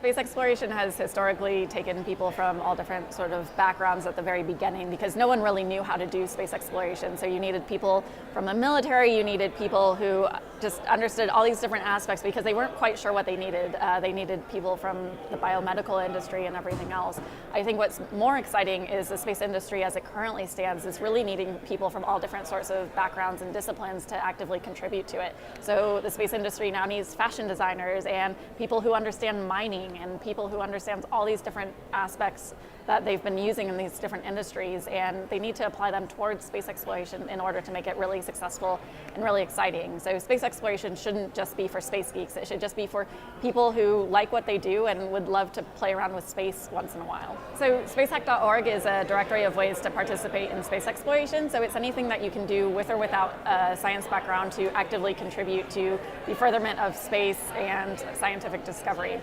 space exploration has historically taken people from all different sort of backgrounds at the very beginning because no one really knew how to do space exploration. So you needed people from the military, you needed people who just understood all these different aspects because they weren't quite sure what they needed. They needed people from the biomedical industry and everything else. I think what's more exciting is the space industry as it currently stands is really needing people from all different sorts of backgrounds and disciplines to actively contribute to it. So the space industry now needs fashion designers and people who understand mining and people who understand all these different aspects that they've been using in these different industries, and they need to apply them towards space exploration in order to make it really successful and really exciting. So space exploration shouldn't just be for space geeks, it should just be for people who like what they do and would love to play around with space once in a while. So spacehack.org is a directory of ways to participate in space exploration, so it's anything that you can do with or without a science background to actively contribute to the furtherment of space and scientific discovery.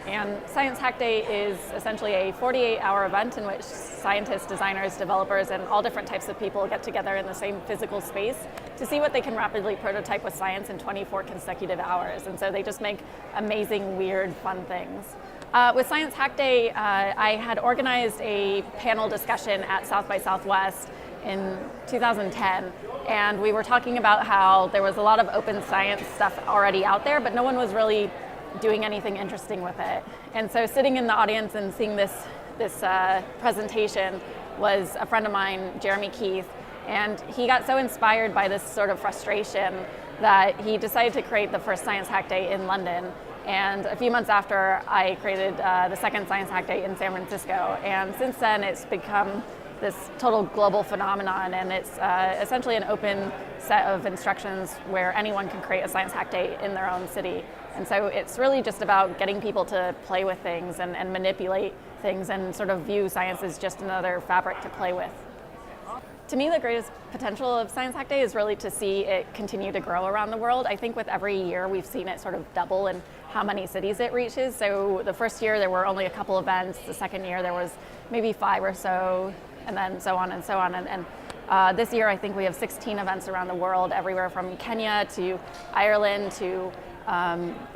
And Science Hack Day is essentially a 48-hour event in which scientists, designers, developers, and all different types of people get together in the same physical space to see what they can rapidly prototype with science in 24 consecutive hours. And so they just make amazing, weird, fun things. With Science Hack Day, I had organized a panel discussion at South by Southwest in 2010, and we were talking about how there was a lot of open science stuff already out there, but no one was really doing anything interesting with it. And so sitting in the audience and seeing this presentation was a friend of mine, Jeremy Keith, and he got so inspired by this sort of frustration that he decided to create the first Science Hack Day in London. And a few months after, I created the second Science Hack Day in San Francisco. And since then, it's become this total global phenomenon, and it's essentially an open set of instructions where anyone can create a Science Hack Day in their own city. And so it's really just about getting people to play with things and manipulate things and sort of view science as just another fabric to play with. To me, the greatest potential of Science Hack Day is really to see it continue to grow around the world. I think with every year we've seen it sort of double in how many cities it reaches. So the first year there were only a couple events, the second year there was maybe 5 or so, and then so on and so on. And this year I think we have 16 events around the world, everywhere from Kenya to Ireland to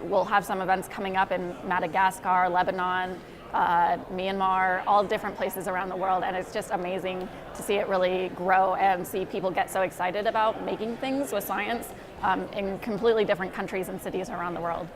we'll have some events coming up in Madagascar, Lebanon, Myanmar, all different places around the world, and it's just amazing to see it really grow and see people get so excited about making things with science in completely different countries and cities around the world.